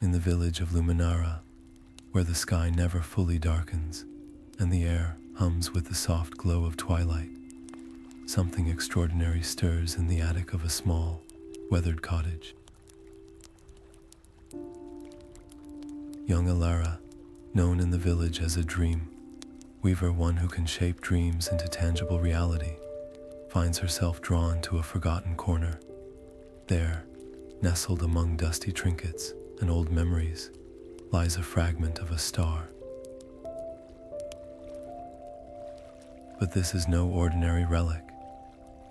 in the village of Luminara, where the sky never fully darkens and the air hums with the soft glow of twilight, something extraordinary stirs in the attic of a small, weathered cottage. Young Elara, known in the village as a Dreamweaver, one who can shape dreams into tangible reality, finds herself drawn to a forgotten corner. There, nestled among dusty trinkets and old memories, lies a fragment of a star. But this is no ordinary relic.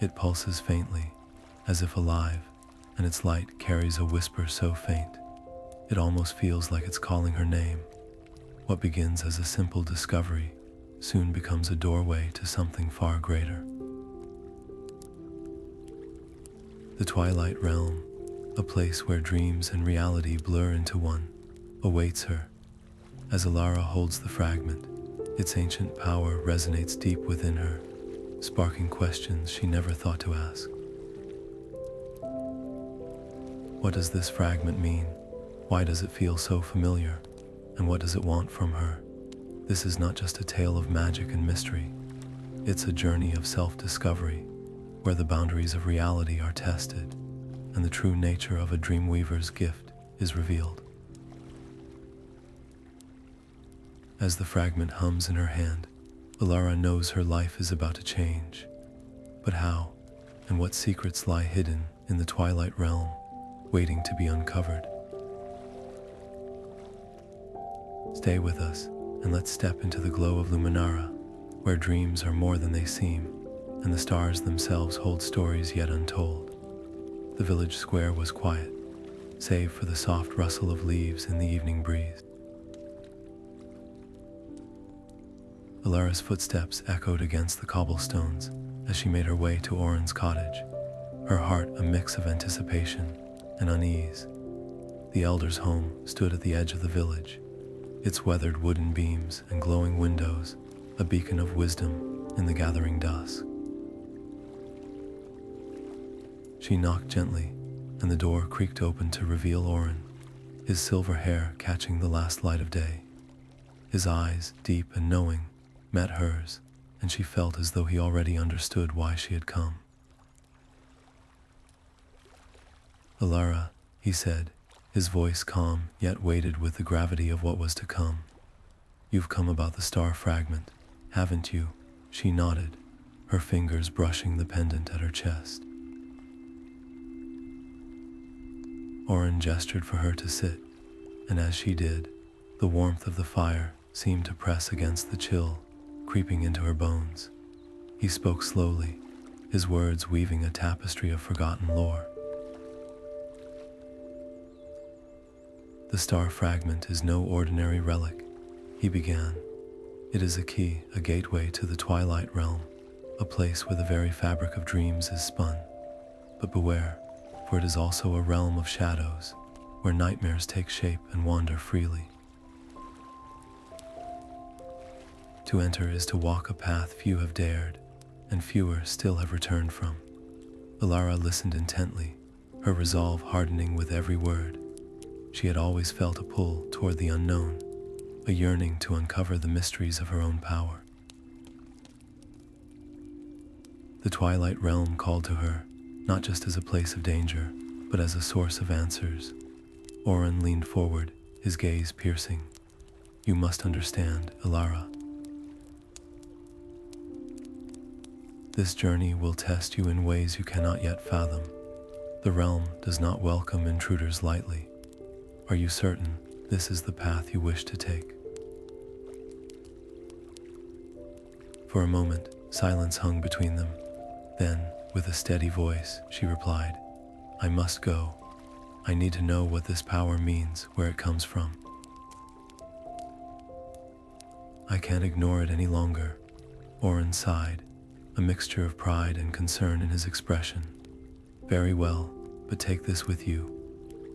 It pulses faintly, as if alive, and its light carries a whisper so faint, it almost feels like it's calling her name. What begins as a simple discovery soon becomes a doorway to something far greater. The Twilight Realm, a place where dreams and reality blur into one, awaits her. As Elara holds the fragment, its ancient power resonates deep within her, sparking questions she never thought to ask. What does this fragment mean? Why does it feel so familiar? And what does it want from her? This is not just a tale of magic and mystery. It's a journey of self-discovery, where the boundaries of reality are tested, and the true nature of a Dreamweaver's gift is revealed. As the fragment hums in her hand, Elara knows her life is about to change. But how, and what secrets lie hidden in the Twilight Realm, waiting to be uncovered? Stay with us, and let's step into the glow of Luminara, where dreams are more than they seem, and the stars themselves hold stories yet untold. The village square was quiet, save for the soft rustle of leaves in the evening breeze. Elara's footsteps echoed against the cobblestones as she made her way to Auron's cottage, her heart a mix of anticipation and unease. The elder's home stood at the edge of the village, its weathered wooden beams and glowing windows a beacon of wisdom in the gathering dusk. She knocked gently, and the door creaked open to reveal Auron, his silver hair catching the last light of day. His eyes, deep and knowing, met hers, and she felt as though he already understood why she had come. "Elara," he said, his voice calm yet weighted with the gravity of what was to come. "You've come about the star fragment, haven't you?" She nodded, her fingers brushing the pendant at her chest. Auron gestured for her to sit, and as she did, the warmth of the fire seemed to press against the chill creeping into her bones. He spoke slowly, his words weaving a tapestry of forgotten lore. "The star fragment is no ordinary relic," he began. "It is a key, a gateway to the Twilight Realm, a place where the very fabric of dreams is spun. But beware, for it is also a realm of shadows, where nightmares take shape and wander freely. To enter is to walk a path few have dared, and fewer still have returned from." Elara listened intently, her resolve hardening with every word. She had always felt a pull toward the unknown, a yearning to uncover the mysteries of her own power. The Twilight Realm called to her, not just as a place of danger, but as a source of answers. Auron leaned forward, his gaze piercing. "You must understand, Elara. This journey will test you in ways you cannot yet fathom. The realm does not welcome intruders lightly. Are you certain this is the path you wish to take?" For a moment, silence hung between them. Then, with a steady voice, she replied, "I must go. I need to know what this power means, where it comes from. I can't ignore it any longer." Auron sighed, a mixture of pride and concern in his expression. "Very well, but take this with you."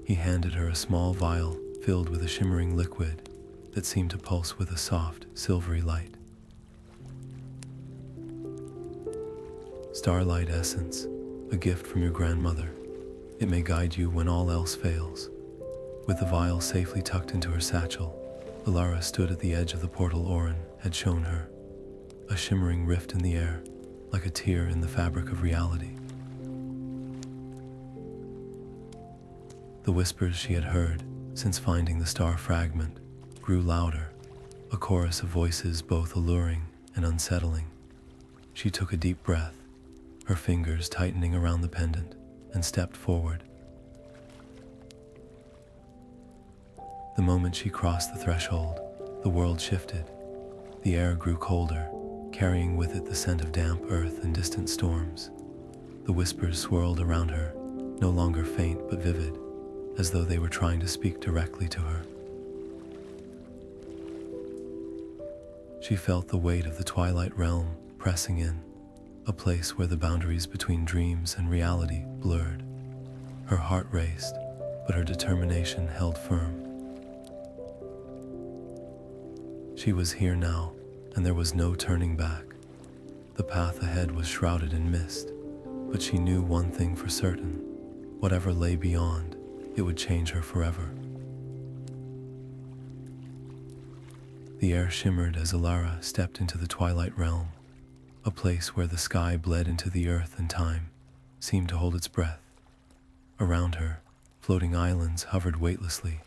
He handed her a small vial filled with a shimmering liquid that seemed to pulse with a soft, silvery light. "Starlight essence, a gift from your grandmother. It may guide you when all else fails." With the vial safely tucked into her satchel, Elara stood at the edge of the portal Auron had shown her, a shimmering rift in the air, like a tear in the fabric of reality. The whispers she had heard since finding the star fragment grew louder, a chorus of voices both alluring and unsettling. She took a deep breath, her fingers tightening around the pendant, and stepped forward. The moment she crossed the threshold, the world shifted. The air grew colder, carrying with it the scent of damp earth and distant storms. The whispers swirled around her, no longer faint but vivid, as though they were trying to speak directly to her. She felt the weight of the Twilight Realm pressing in, a place where the boundaries between dreams and reality blurred. Her heart raced, but her determination held firm. She was here now, and there was no turning back. The path ahead was shrouded in mist, but she knew one thing for certain: whatever lay beyond, it would change her forever. The air shimmered as Elara stepped into the Twilight Realm, a place where the sky bled into the earth and time seemed to hold its breath. Around her, floating islands hovered weightlessly,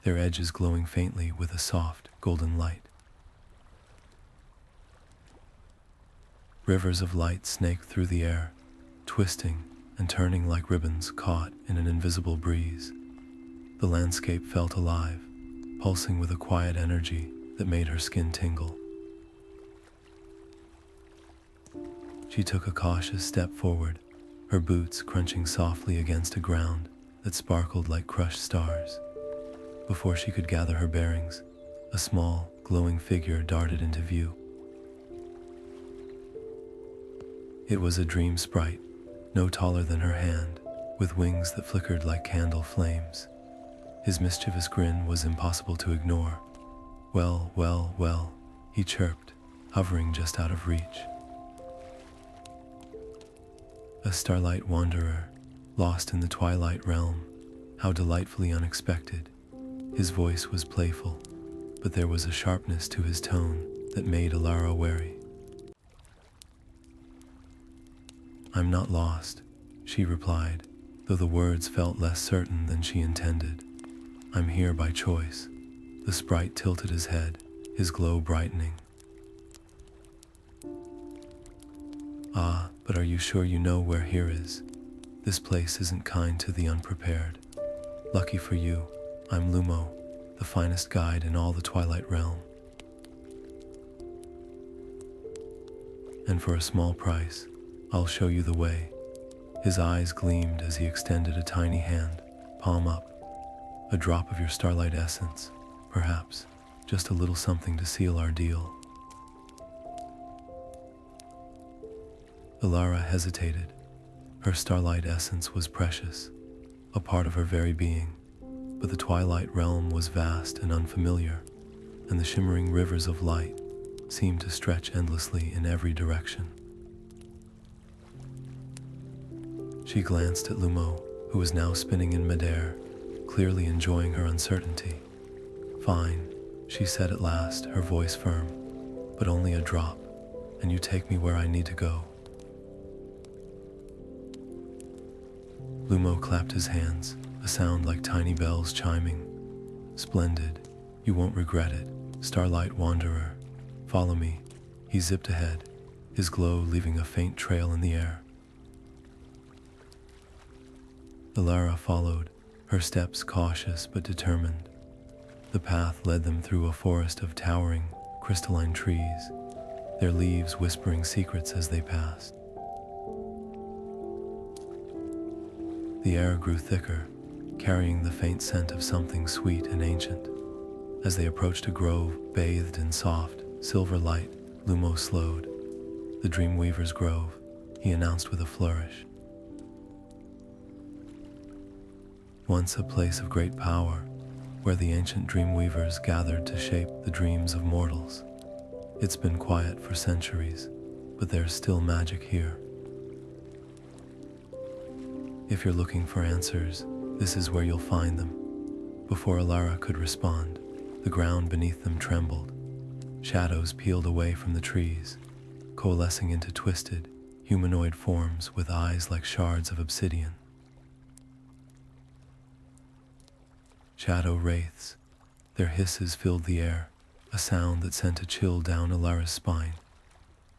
their edges glowing faintly with a soft, golden light. Rivers of light snaked through the air, twisting and turning like ribbons caught in an invisible breeze. The landscape felt alive, pulsing with a quiet energy that made her skin tingle. She took a cautious step forward, her boots crunching softly against a ground that sparkled like crushed stars. Before she could gather her bearings, a small, glowing figure darted into view. It was a dream sprite, no taller than her hand, with wings that flickered like candle flames. His mischievous grin was impossible to ignore. "Well, well, well," he chirped, hovering just out of reach. A starlight wanderer, lost in the Twilight Realm, how delightfully unexpected. His voice was playful, but there was a sharpness to his tone that made Elara wary. "I'm not lost," she replied, though the words felt less certain than she intended. "I'm here by choice." The sprite tilted his head, his glow brightening. "Ah, but are you sure you know where here is? This place isn't kind to the unprepared. Lucky for you, I'm Lumo, the finest guide in all the Twilight Realm. And for a small price, I'll show you the way." His eyes gleamed as he extended a tiny hand, palm up. "A drop of your starlight essence, perhaps, just a little something to seal our deal." Elara hesitated. Her starlight essence was precious, a part of her very being, but the Twilight Realm was vast and unfamiliar, and the shimmering rivers of light seemed to stretch endlessly in every direction. She glanced at Lumo, who was now spinning in midair, clearly enjoying her uncertainty. "Fine," she said at last, her voice firm, "but only a drop, and you take me where I need to go." Lumo clapped his hands, a sound like tiny bells chiming. "Splendid. You won't regret it, Starlight Wanderer. Follow me." He zipped ahead, his glow leaving a faint trail in the air. Elara followed, her steps cautious but determined. The path led them through a forest of towering, crystalline trees, their leaves whispering secrets as they passed. The air grew thicker, carrying the faint scent of something sweet and ancient. As they approached a grove bathed in soft, silver light, Lumo slowed. "The Dreamweaver's Grove," he announced with a flourish. Once a place of great power, where the ancient Dreamweavers gathered to shape the dreams of mortals. It's been quiet for centuries, but there's still magic here. If you're looking for answers, this is where you'll find them. Before Elara could respond, the ground beneath them trembled. Shadows peeled away from the trees, coalescing into twisted, humanoid forms with eyes like shards of obsidian. Shadow wraiths. Their hisses filled the air, a sound that sent a chill down Elara's spine.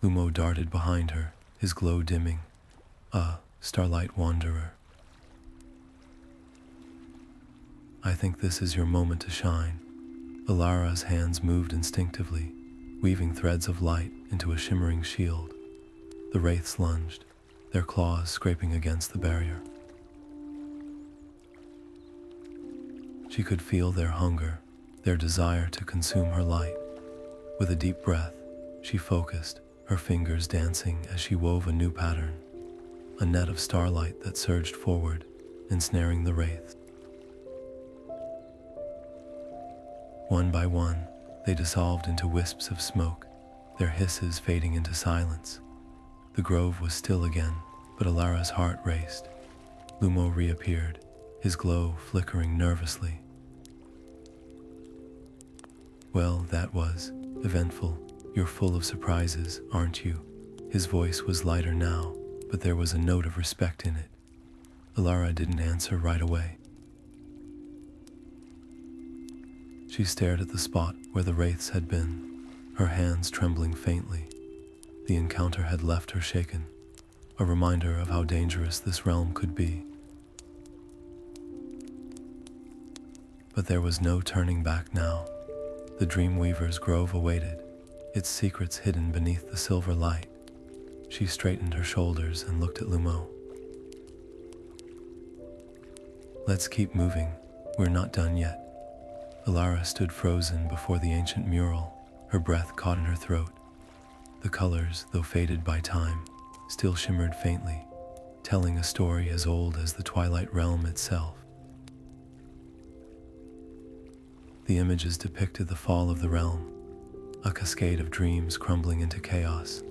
Lumo darted behind her, his glow dimming. Starlight Wanderer. I think this is your moment to shine. Elara's hands moved instinctively, weaving threads of light into a shimmering shield. The wraiths lunged, their claws scraping against the barrier. She could feel their hunger, their desire to consume her light. With a deep breath, she focused, her fingers dancing as she wove a new pattern, a net of starlight that surged forward, ensnaring the wraiths. One by one, they dissolved into wisps of smoke, their hisses fading into silence. The grove was still again, but Elara's heart raced. Lumo reappeared, his glow flickering nervously. Well, that was eventful. You're full of surprises, aren't you? His voice was lighter now, but there was a note of respect in it. Elara didn't answer right away. She stared at the spot where the wraiths had been, her hands trembling faintly. The encounter had left her shaken, a reminder of how dangerous this realm could be. But there was no turning back now. The Dreamweaver's grove awaited, its secrets hidden beneath the silver light. She straightened her shoulders and looked at Lumo. Let's keep moving, we're not done yet. Elara stood frozen before the ancient mural, her breath caught in her throat. The colors, though faded by time, still shimmered faintly, telling a story as old as the Twilight Realm itself. The images depicted the fall of the realm, a cascade of dreams crumbling into chaos,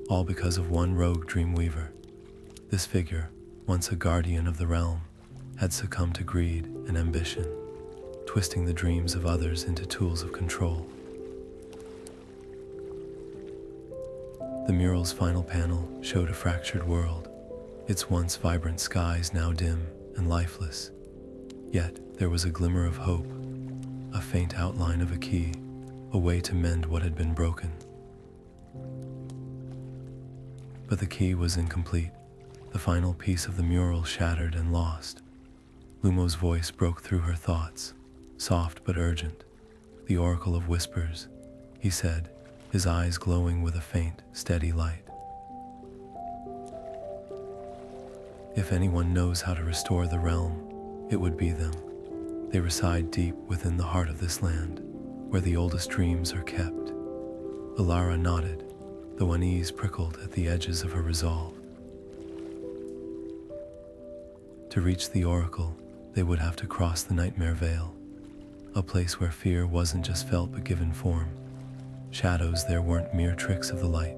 all because of one rogue Dreamweaver. This figure, once a guardian of the realm, had succumbed to greed and ambition, twisting the dreams of others into tools of control. The mural's final panel showed a fractured world, its once vibrant skies now dim and lifeless. Yet there was a glimmer of hope, a faint outline of a key, a way to mend what had been broken. But the key was incomplete, the final piece of the mural shattered and lost. Lumo's voice broke through her thoughts, soft but urgent. The Oracle of Whispers, he said, his eyes glowing with a faint, steady light. If anyone knows how to restore the realm, it would be them. They reside deep within the heart of this land, where the oldest dreams are kept. Elara nodded, though unease prickled at the edges of her resolve. To reach the Oracle, they would have to cross the Nightmare Vale, a place where fear wasn't just felt but given form. Shadows there weren't mere tricks of the light.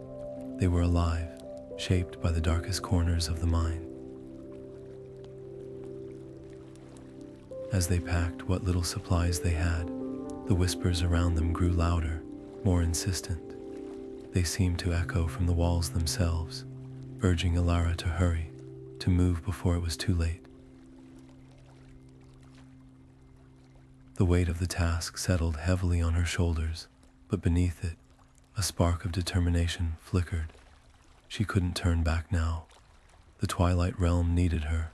They were alive, shaped by the darkest corners of the mind. As they packed what little supplies they had, the whispers around them grew louder, more insistent. They seemed to echo from the walls themselves, urging Elara to hurry, to move before it was too late. The weight of the task settled heavily on her shoulders, but beneath it, a spark of determination flickered. She couldn't turn back now. The Twilight Realm needed her,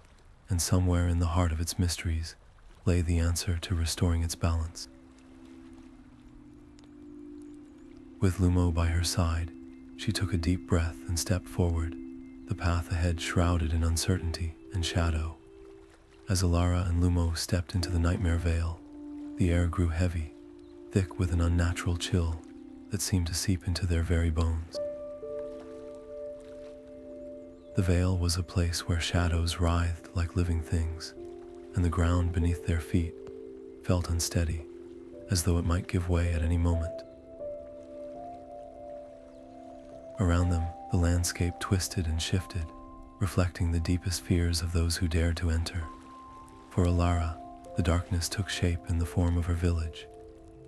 and somewhere in the heart of its mysteries lay the answer to restoring its balance. With Lumo by her side, she took a deep breath and stepped forward, the path ahead shrouded in uncertainty and shadow. As Elara and Lumo stepped into the Nightmare Vale, the air grew heavy, thick with an unnatural chill that seemed to seep into their very bones. The Vale was a place where shadows writhed like living things, and the ground beneath their feet felt unsteady, as though it might give way at any moment. Around them, the landscape twisted and shifted, reflecting the deepest fears of those who dared to enter. For Elara, the darkness took shape in the form of her village,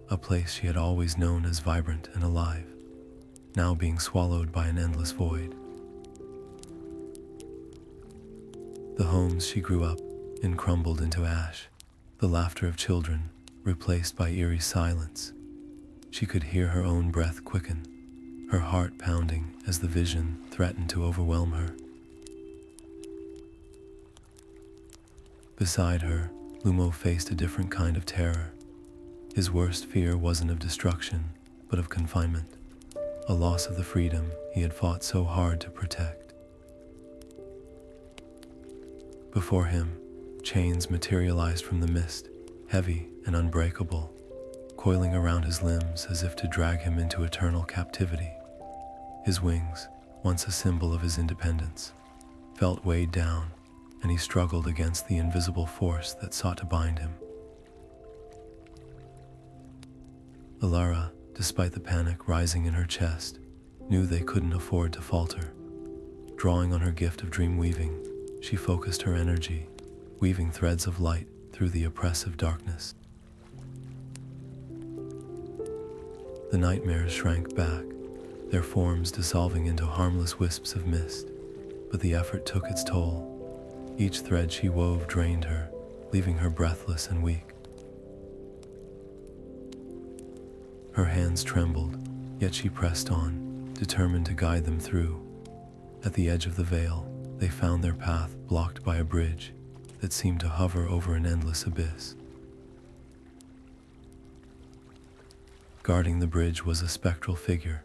a place she had always known as vibrant and alive, now being swallowed by an endless void. The homes she grew up in crumbled into ash, the laughter of children replaced by eerie silence. She could hear her own breath quicken, her heart pounding as the vision threatened to overwhelm her. Beside her, Lumo faced a different kind of terror. His worst fear wasn't of destruction, but of confinement, a loss of the freedom he had fought so hard to protect. Before him, chains materialized from the mist, heavy and unbreakable, coiling around his limbs as if to drag him into eternal captivity. His wings, once a symbol of his independence, felt weighed down, and he struggled against the invisible force that sought to bind him. Elara, despite the panic rising in her chest, knew they couldn't afford to falter. Drawing on her gift of dream weaving, she focused her energy, weaving threads of light through the oppressive darkness. The nightmares shrank back, their forms dissolving into harmless wisps of mist, but the effort took its toll. Each thread she wove drained her, leaving her breathless and weak. Her hands trembled, yet she pressed on, determined to guide them through. At the edge of the Vale, they found their path blocked by a bridge that seemed to hover over an endless abyss. Guarding the bridge was a spectral figure,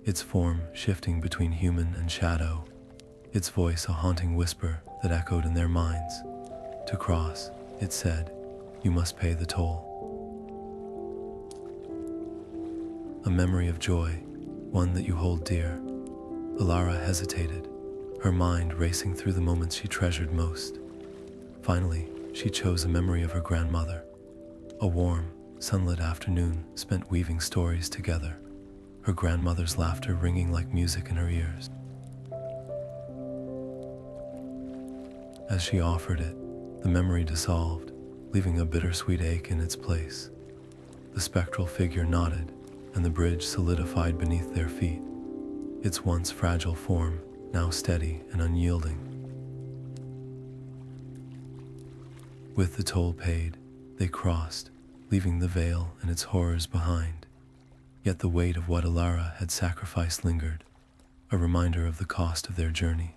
its form shifting between human and shadow, its voice a haunting whisper that echoed in their minds. To cross, it said, you must pay the toll. A memory of joy, one that you hold dear. Elara hesitated, her mind racing through the moments she treasured most. Finally, she chose a memory of her grandmother, a warm, sunlit afternoon spent weaving stories together, her grandmother's laughter ringing like music in her ears. As she offered it, the memory dissolved, leaving a bittersweet ache in its place. The spectral figure nodded, and the bridge solidified beneath their feet, its once fragile form now steady and unyielding. With the toll paid, they crossed, leaving the Vale and its horrors behind. Yet the weight of what Elara had sacrificed lingered, a reminder of the cost of their journey.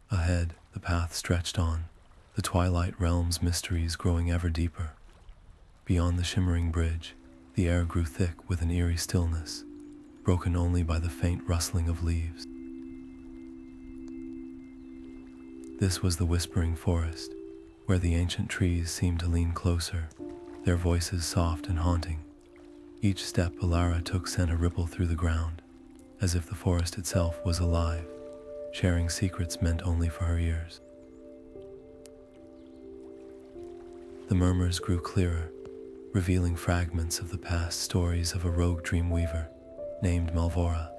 Ahead, the path stretched on, the Twilight Realm's mysteries growing ever deeper. Beyond the shimmering bridge, the air grew thick with an eerie stillness, broken only by the faint rustling of leaves. This was the Whispering Forest, where the ancient trees seemed to lean closer, their voices soft and haunting. Each step Elara took sent a ripple through the ground, as if the forest itself was alive, sharing secrets meant only for her ears. The murmurs grew clearer, revealing fragments of the past stories of a rogue Dreamweaver named Malvora,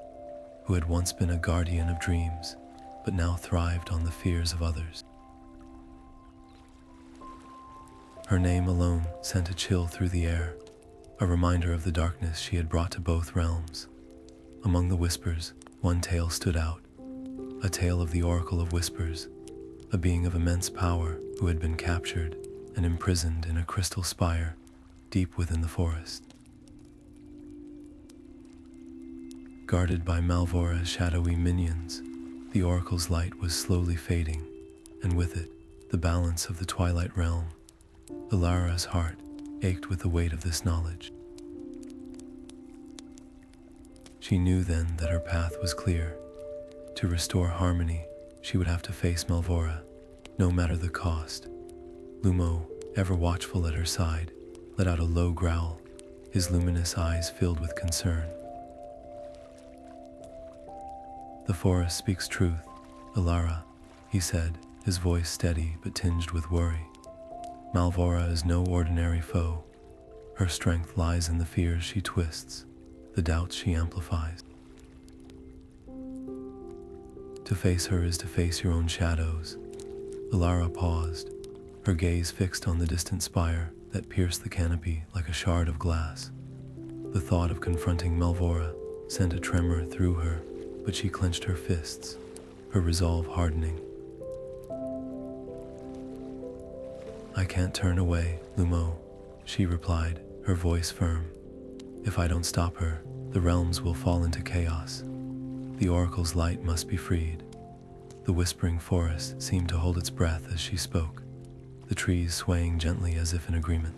who had once been a guardian of dreams, but now thrived on the fears of others. Her name alone sent a chill through the air, a reminder of the darkness she had brought to both realms. Among the whispers, one tale stood out, a tale of the Oracle of Whispers, a being of immense power who had been captured and imprisoned in a crystal spire deep within the forest. Guarded by Malvora's shadowy minions, the Oracle's light was slowly fading, and with it, the balance of the Twilight Realm. Elara's heart ached with the weight of this knowledge. She knew then that her path was clear. To restore harmony, she would have to face Malvora, no matter the cost. Lumo, ever watchful at her side, let out a low growl, his luminous eyes filled with concern. "The forest speaks truth, Elara," he said, his voice steady but tinged with worry. "Malvora is no ordinary foe. Her strength lies in the fears she twists, the doubts she amplifies. To face her is to face your own shadows. Elara paused, her gaze fixed on the distant spire that pierced the canopy like a shard of glass. The thought of confronting Malvora sent a tremor through her, but she clenched her fists, her resolve hardening. "I can't turn away, Lumo," she replied, her voice firm. "If I don't stop her, the realms will fall into chaos. The oracle's light must be freed." The whispering forest seemed to hold its breath as she spoke, the trees swaying gently as if in agreement.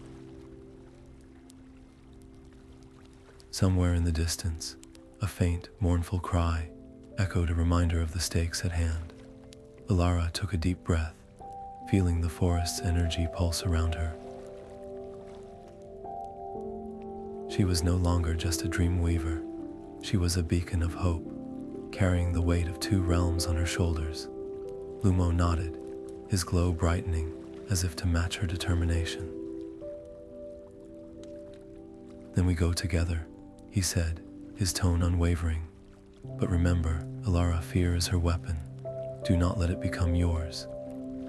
Somewhere in the distance, a faint, mournful cry echoed a reminder of the stakes at hand. Elara took a deep breath, feeling the forest's energy pulse around her. She was no longer just a Dreamweaver. She was a beacon of hope, carrying the weight of 2 realms on her shoulders. Lumo nodded, his glow brightening as if to match her determination. "Then we go together," he said, his tone unwavering. "But remember, Elara, fear is her weapon. Do not let it become yours."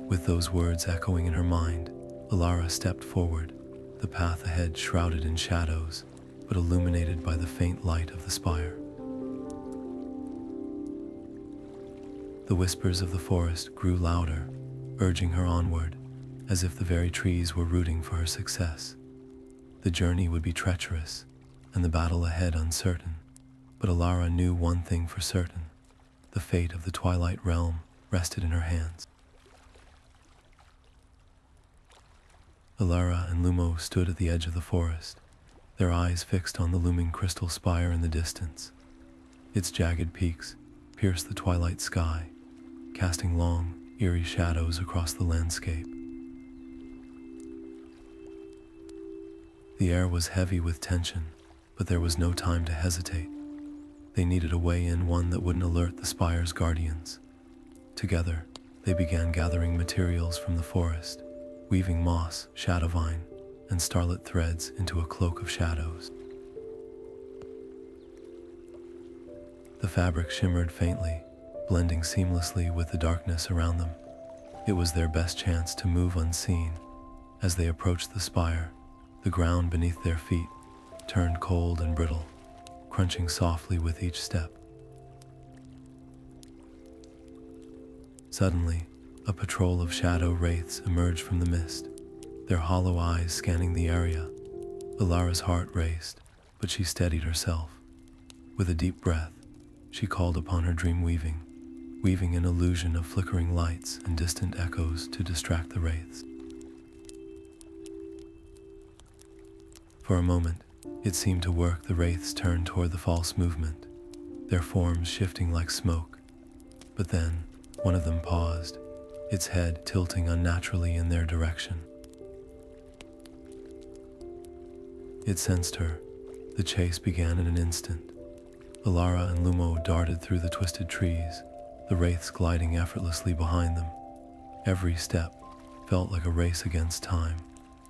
With those words echoing in her mind, Elara stepped forward, the path ahead shrouded in shadows, but illuminated by the faint light of the spire. The whispers of the forest grew louder, urging her onward, as if the very trees were rooting for her success. The journey would be treacherous, and the battle ahead uncertain, but Elara knew one thing for certain: the fate of the Twilight Realm rested in her hands. Elara and Lumo stood at the edge of the forest, their eyes fixed on the looming crystal spire in the distance. Its jagged peaks pierced the twilight sky, casting long, eerie shadows across the landscape. The air was heavy with tension, but there was no time to hesitate. They needed a way in, one that wouldn't alert the spire's guardians. Together, they began gathering materials from the forest, weaving moss, shadowvine, and starlit threads into a cloak of shadows. The fabric shimmered faintly, blending seamlessly with the darkness around them. It was their best chance to move unseen. As they approached the spire, the ground beneath their feet turned cold and brittle, crunching softly with each step. Suddenly, a patrol of shadow wraiths emerged from the mist, their hollow eyes scanning the area. Elara's heart raced, but she steadied herself. With a deep breath, she called upon her dream weaving an illusion of flickering lights and distant echoes to distract the wraiths. For a moment, it seemed to work. The wraiths turned toward the false movement, their forms shifting like smoke. But then, one of them paused, its head tilting unnaturally in their direction. It sensed her. The chase began in an instant. Elara and Lumo darted through the twisted trees, the wraiths gliding effortlessly behind them. Every step felt like a race against time,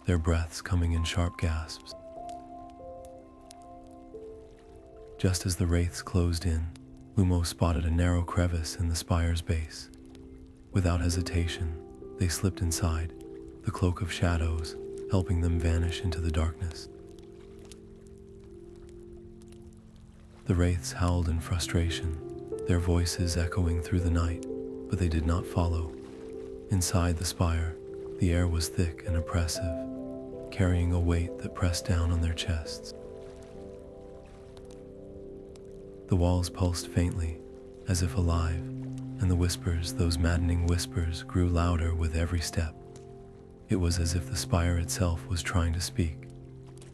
their breaths coming in sharp gasps. Just as the wraiths closed in, Lumo spotted a narrow crevice in the spire's base. Without hesitation, they slipped inside, the cloak of shadows helping them vanish into the darkness. The wraiths howled in frustration, their voices echoing through the night, but they did not follow. Inside the spire, the air was thick and oppressive, carrying a weight that pressed down on their chests. The walls pulsed faintly, as if alive, and the whispers, those maddening whispers, grew louder with every step. It was as if the spire itself was trying to speak,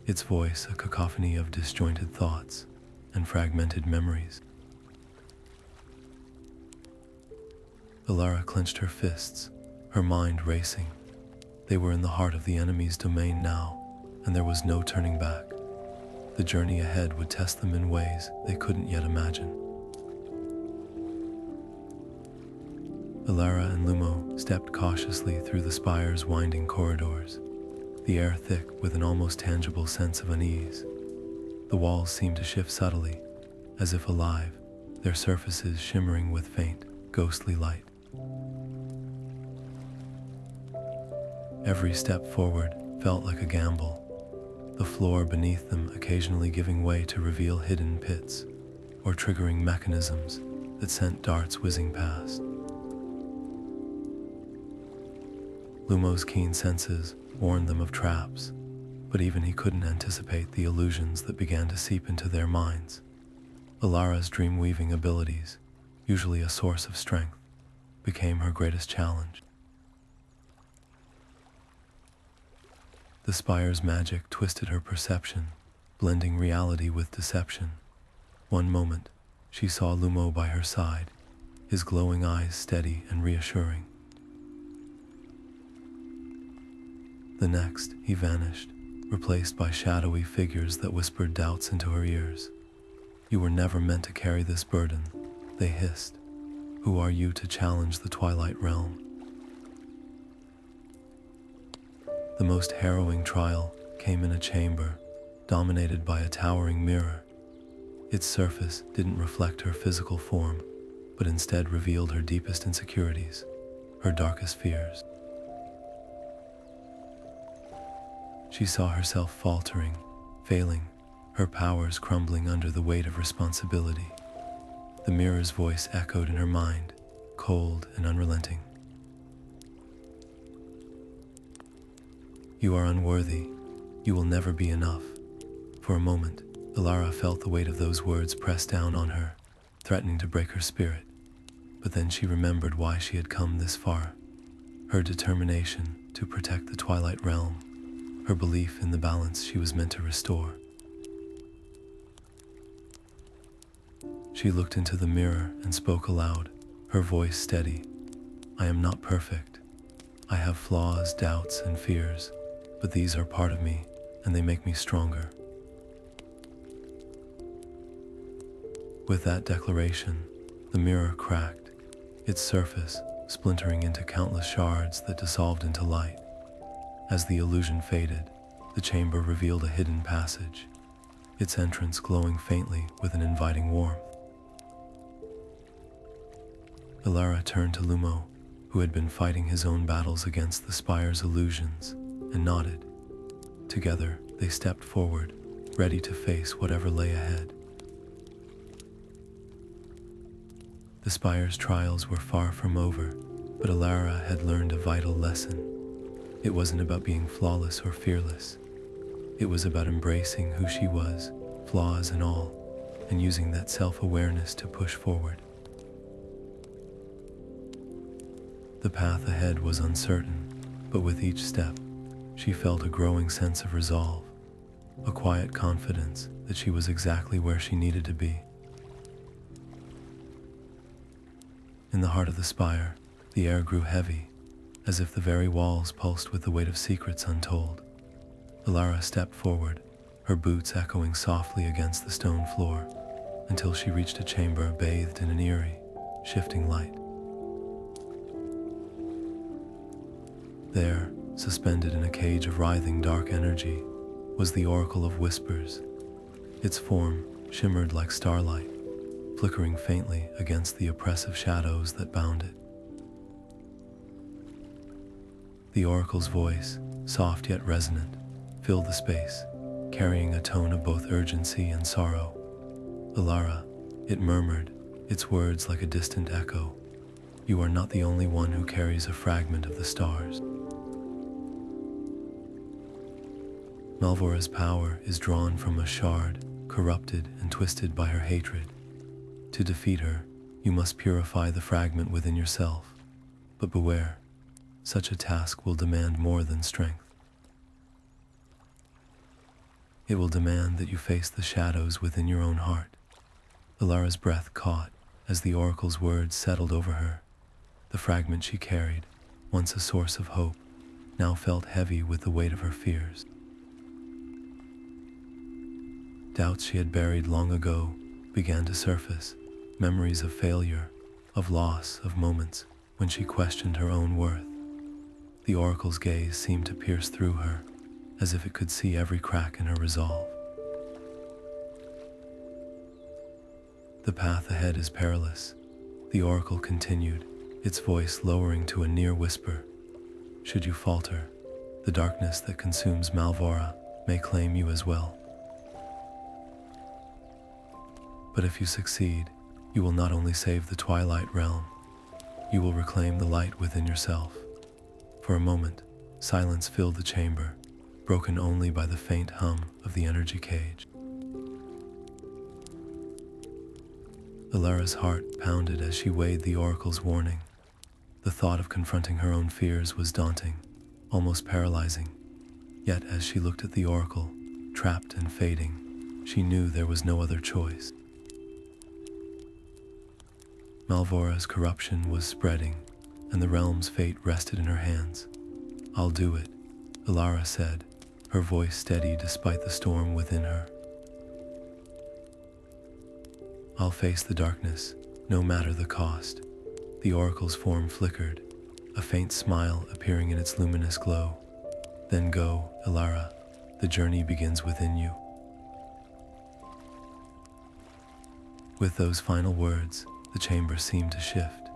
its voice a cacophony of disjointed thoughts and fragmented memories. Elara clenched her fists, her mind racing. They were in the heart of the enemy's domain now, and there was no turning back. The journey ahead would test them in ways they couldn't yet imagine. Elara and Lumo stepped cautiously through the spire's winding corridors, the air thick with an almost tangible sense of unease. The walls seemed to shift subtly, as if alive, their surfaces shimmering with faint, ghostly light. Every step forward felt like a gamble, the floor beneath them occasionally giving way to reveal hidden pits or triggering mechanisms that sent darts whizzing past. Lumo's keen senses warned them of traps, but even he couldn't anticipate the illusions that began to seep into their minds. Elara's dream-weaving abilities, usually a source of strength, became her greatest challenge. The Spire's magic twisted her perception, blending reality with deception. One moment, she saw Lumo by her side, his glowing eyes steady and reassuring. The next, he vanished, replaced by shadowy figures that whispered doubts into her ears. "You were never meant to carry this burden," they hissed. "Who are you to challenge the Twilight Realm?" The most harrowing trial came in a chamber, dominated by a towering mirror. Its surface didn't reflect her physical form, but instead revealed her deepest insecurities, her darkest fears. She saw herself faltering, failing, her powers crumbling under the weight of responsibility. The mirror's voice echoed in her mind, cold and unrelenting. "You are unworthy. You will never be enough." For a moment, Elara felt the weight of those words press down on her, threatening to break her spirit. But then she remembered why she had come this far. Her determination to protect the Twilight Realm, her belief in the balance she was meant to restore. She looked into the mirror and spoke aloud, her voice steady. "I am not perfect. I have flaws, doubts, and fears, but these are part of me, and they make me stronger." With that declaration, the mirror cracked, its surface splintering into countless shards that dissolved into light. As the illusion faded, the chamber revealed a hidden passage, its entrance glowing faintly with an inviting warmth. Elara turned to Lumo, who had been fighting his own battles against the Spire's illusions, and nodded. Together, they stepped forward, ready to face whatever lay ahead. The Spire's trials were far from over, but Elara had learned a vital lesson. It wasn't about being flawless or fearless. It was about embracing who she was, flaws and all, and using that self-awareness to push forward. The path ahead was uncertain, but with each step, she felt a growing sense of resolve, a quiet confidence that she was exactly where she needed to be. In the heart of the Spire, the air grew heavy, as if the very walls pulsed with the weight of secrets untold. Elara stepped forward, her boots echoing softly against the stone floor, until she reached a chamber bathed in an eerie, shifting light. There, suspended in a cage of writhing dark energy, was the Oracle of Whispers. Its form shimmered like starlight, flickering faintly against the oppressive shadows that bound it. The Oracle's voice, soft yet resonant, filled the space, carrying a tone of both urgency and sorrow. "Elara," it murmured, its words like a distant echo, "you are not the only one who carries a fragment of the stars. Malvora's power is drawn from a shard, corrupted and twisted by her hatred. To defeat her, you must purify the fragment within yourself. But beware, such a task will demand more than strength. It will demand that you face the shadows within your own heart." Elara's breath caught as the Oracle's words settled over her. The fragment she carried, once a source of hope, now felt heavy with the weight of her fears. Doubts she had buried long ago began to surface, memories of failure, of loss, of moments when she questioned her own worth. The Oracle's gaze seemed to pierce through her, as if it could see every crack in her resolve. "The path ahead is perilous," the Oracle continued, its voice lowering to a near whisper. "Should you falter, The darkness that consumes Malvora may claim you as well. But if you succeed, you will not only save the Twilight Realm, you will reclaim the light within yourself. For a moment, silence filled the chamber, broken only by the faint hum of the energy cage. Elara's heart pounded as she weighed the oracle's warning. The thought of confronting her own fears was daunting, almost paralyzing. Yet as she looked at the oracle, trapped and fading, she knew there was no other choice. Malvora's corruption was spreading, and the realm's fate rested in her hands. "I'll do it," Elara said, her voice steady despite the storm within her. "I'll face the darkness, no matter the cost." The oracle's form flickered, a faint smile appearing in its luminous glow. "Then go, Elara. The journey begins within you." With those final words, the chamber seemed to shift,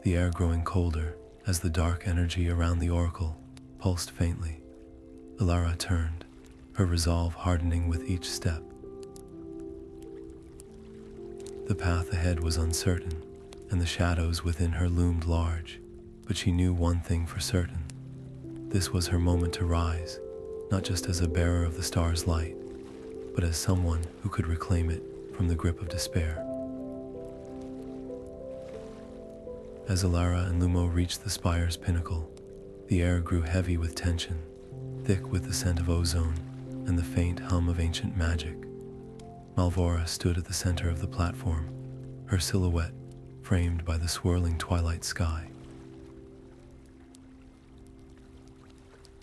the air growing colder as the dark energy around the oracle pulsed faintly. Elara turned, her resolve hardening with each step. The path ahead was uncertain, and the shadows within her loomed large, but she knew one thing for certain. This was her moment to rise, not just as a bearer of the star's light, but as someone who could reclaim it from the grip of despair. As Elara and Lumo reached the spire's pinnacle, the air grew heavy with tension, thick with the scent of ozone and the faint hum of ancient magic. Malvora stood at the center of the platform, her silhouette framed by the swirling twilight sky.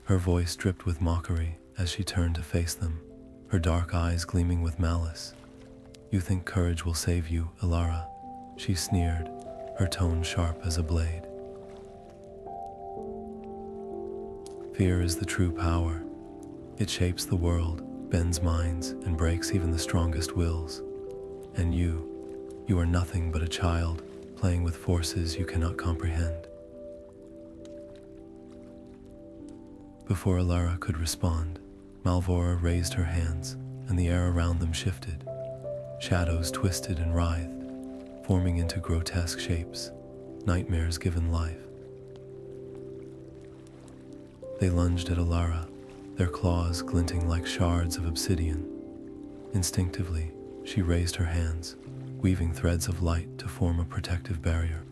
Her voice dripped with mockery as she turned to face them, her dark eyes gleaming with malice. "You think courage will save you, Elara?" she sneered, her tone sharp as a blade. "Fear is the true power. It shapes the world, bends minds, and breaks even the strongest wills. And you are nothing but a child, playing with forces you cannot comprehend." Before Elara could respond, Malvora raised her hands, and the air around them shifted. Shadows twisted and writhed, forming into grotesque shapes, nightmares given life. They lunged at Elara, their claws glinting like shards of obsidian. Instinctively, she raised her hands, weaving threads of light to form a protective barrier.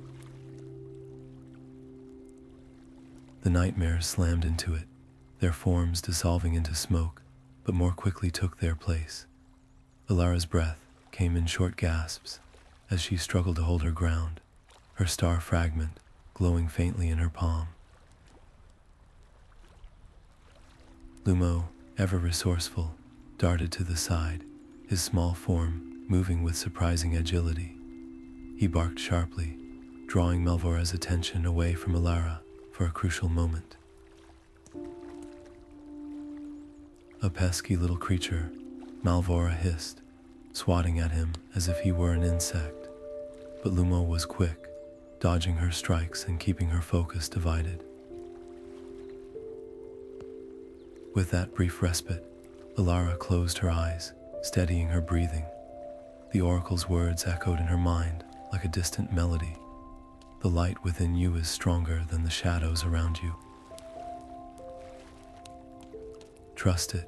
The nightmares slammed into it, their forms dissolving into smoke, but more quickly took their place. Elara's breath came in short gasps as she struggled to hold her ground, her star fragment glowing faintly in her palm. Lumo, ever resourceful, darted to the side, his small form moving with surprising agility. He barked sharply, drawing Malvora's attention away from Elara for a crucial moment. "A pesky little creature," Malvora hissed, swatting at him as if he were an insect. But Lumo was quick, dodging her strikes and keeping her focus divided. With that brief respite, Elara closed her eyes, steadying her breathing. The oracle's words echoed in her mind like a distant melody. "The light within you is stronger than the shadows around you. Trust it."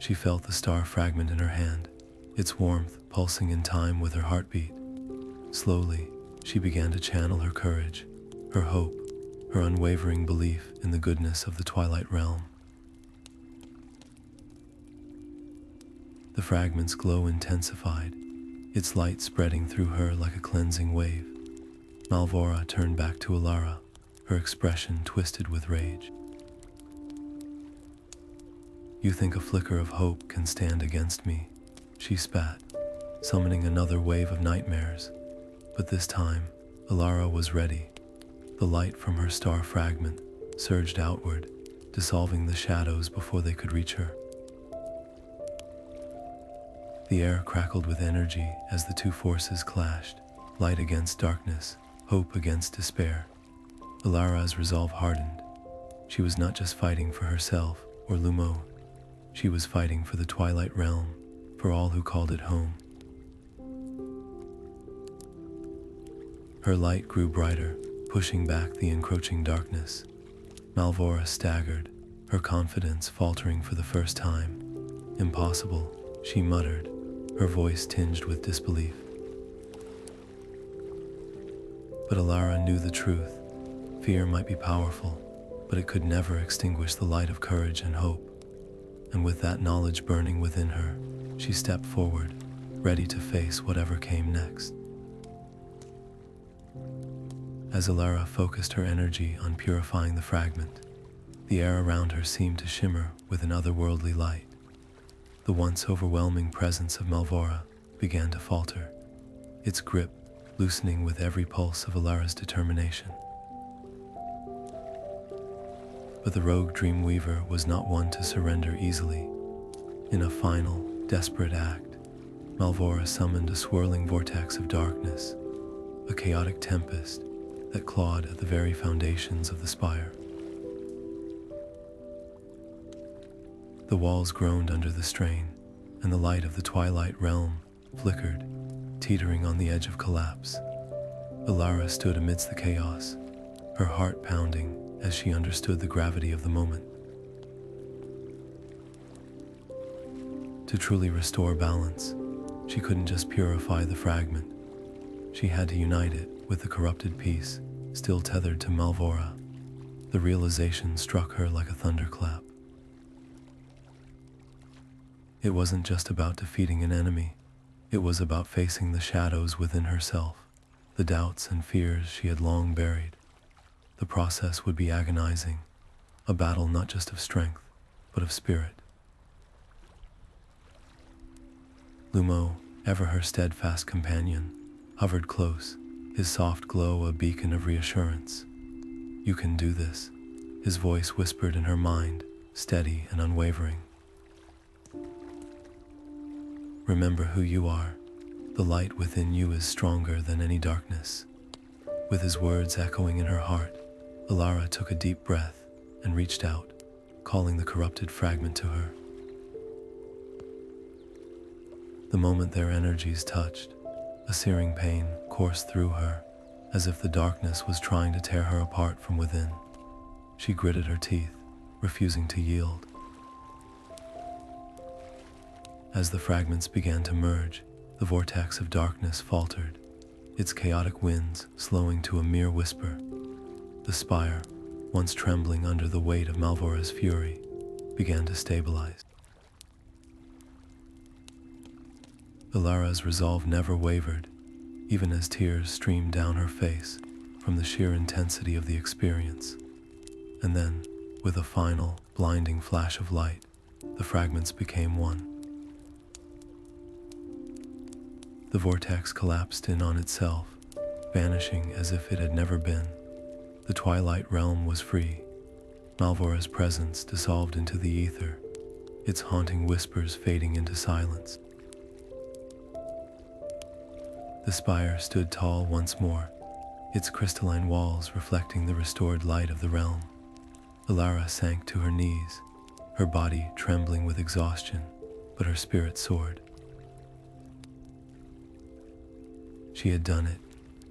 She felt the star fragment in her hand, its warmth pulsing in time with her heartbeat. Slowly, she began to channel her courage, her hope, her unwavering belief in the goodness of the Twilight Realm. The fragment's glow intensified, its light spreading through her like a cleansing wave. Malvora turned back to Elara, her expression twisted with rage. "You think a flicker of hope can stand against me?" she spat, summoning another wave of nightmares. But this time, Elara was ready. The light from her star fragment surged outward, dissolving the shadows before they could reach her. The air crackled with energy as the two forces clashed, light against darkness, hope against despair. Elara's resolve hardened. She was not just fighting for herself or Lumo. She was fighting for the Twilight Realm, for all who called it home. Her light grew brighter, pushing back the encroaching darkness. Malvora staggered, her confidence faltering for the first time. "Impossible," she muttered, her voice tinged with disbelief. But Elara knew the truth. Fear might be powerful, but it could never extinguish the light of courage and hope. And with that knowledge burning within her, she stepped forward, ready to face whatever came next. As Elara focused her energy on purifying the fragment, the air around her seemed to shimmer with an otherworldly light. The once overwhelming presence of Malvora began to falter, its grip loosening with every pulse of Elara's determination. But the rogue Dreamweaver was not one to surrender easily. In a final, desperate act, Malvora summoned a swirling vortex of darkness, a chaotic tempest that clawed at the very foundations of the spire. The walls groaned under the strain, and the light of the Twilight Realm flickered, teetering on the edge of collapse. Elara stood amidst the chaos, her heart pounding as she understood the gravity of the moment. To truly restore balance, she couldn't just purify the fragment. She had to unite it with the corrupted piece still tethered to Malvora. The realization struck her like a thunderclap. It wasn't just about defeating an enemy. It was about facing the shadows within herself, the doubts and fears she had long buried. The process would be agonizing, a battle not just of strength, but of spirit. Lumo, ever her steadfast companion, hovered close, his soft glow a beacon of reassurance. "You can do this," his voice whispered in her mind, steady and unwavering. "Remember who you are. The light within you is stronger than any darkness." With his words echoing in her heart, Elara took a deep breath and reached out, calling the corrupted fragment to her. The moment their energies touched, a searing pain coursed through her, as if the darkness was trying to tear her apart from within. She gritted her teeth, refusing to yield. As the fragments began to merge, the vortex of darkness faltered, its chaotic winds slowing to a mere whisper. The spire, once trembling under the weight of Malvora's fury, began to stabilize. Elara's resolve never wavered, even as tears streamed down her face from the sheer intensity of the experience. And then, with a final, blinding flash of light, the fragments became one. The vortex collapsed in on itself, vanishing as if it had never been. The Twilight Realm was free. Malvora's presence dissolved into the ether, its haunting whispers fading into silence. The spire stood tall once more, its crystalline walls reflecting the restored light of the realm. Elara sank to her knees, her body trembling with exhaustion, but her spirit soared. She had done it.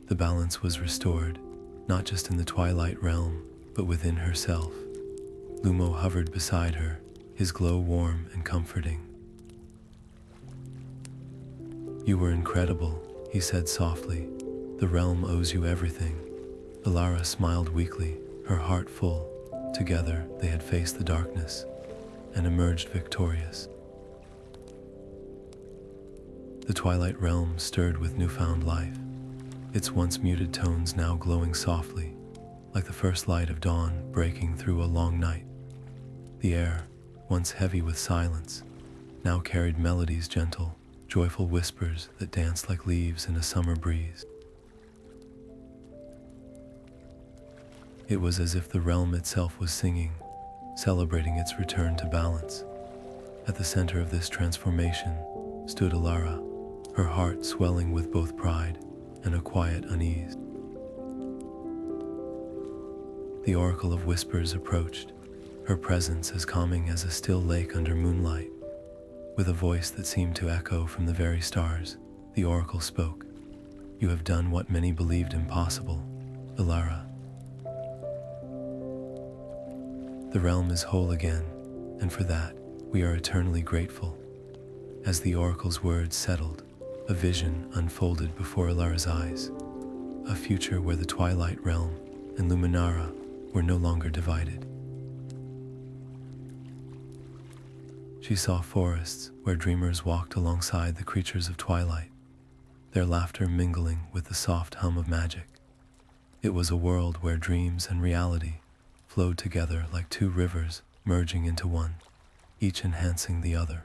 The balance was restored, not just in the Twilight Realm, but within herself. Lumo hovered beside her, his glow warm and comforting. "You were incredible," he said softly. "The realm owes you everything." Elara smiled weakly, her heart full. Together, they had faced the darkness and emerged victorious. The Twilight Realm stirred with newfound life, its once muted tones now glowing softly, like the first light of dawn breaking through a long night. The air, once heavy with silence, now carried melodies gentle, joyful whispers that danced like leaves in a summer breeze. It was as if the realm itself was singing, celebrating its return to balance. At the center of this transformation stood Elara, her heart swelling with both pride and a quiet unease. The Oracle of Whispers approached, her presence as calming as a still lake under moonlight. With a voice that seemed to echo from the very stars, the Oracle spoke. "You have done what many believed impossible, Elara. The realm is whole again, and for that, we are eternally grateful." As the Oracle's words settled, a vision unfolded before Elara's eyes, a future where the Twilight Realm and Luminara were no longer divided. She saw forests where dreamers walked alongside the creatures of twilight, their laughter mingling with the soft hum of magic. It was a world where dreams and reality flowed together like two rivers merging into one, each enhancing the other.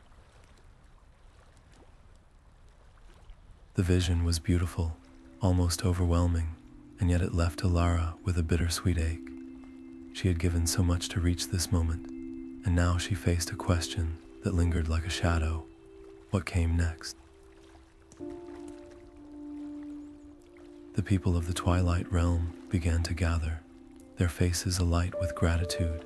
The vision was beautiful, almost overwhelming, and yet it left Elara with a bittersweet ache. She had given so much to reach this moment, and now she faced a question that lingered like a shadow. What came next? The people of the Twilight Realm began to gather, their faces alight with gratitude.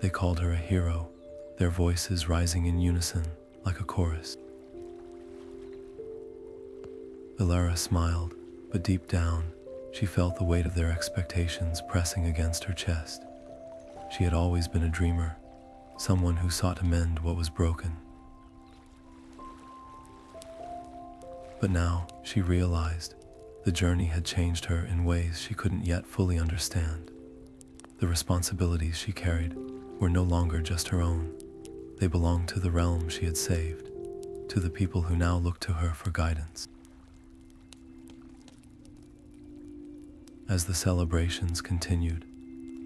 They called her a hero, their voices rising in unison like a chorus. Elara smiled, but deep down, she felt the weight of their expectations pressing against her chest. She had always been a dreamer, someone who sought to mend what was broken. But now she realized the journey had changed her in ways she couldn't yet fully understand. The responsibilities she carried were no longer just her own. They belonged to the realm she had saved, to the people who now looked to her for guidance. As the celebrations continued,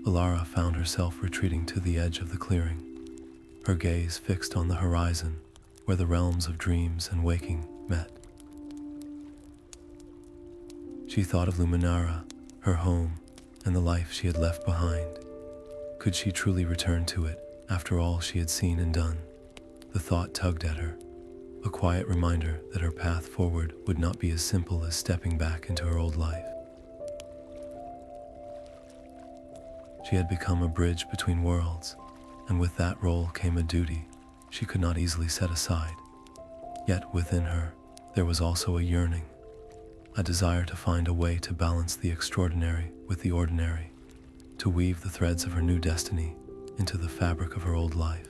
Elara found herself retreating to the edge of the clearing, her gaze fixed on the horizon where the realms of dreams and waking met. She thought of Luminara, her home, and the life she had left behind. Could she truly return to it after all she had seen and done? The thought tugged at her, a quiet reminder that her path forward would not be as simple as stepping back into her old life. She had become a bridge between worlds, and with that role came a duty she could not easily set aside. Yet within her, there was also a yearning, a desire to find a way to balance the extraordinary with the ordinary, to weave the threads of her new destiny into the fabric of her old life.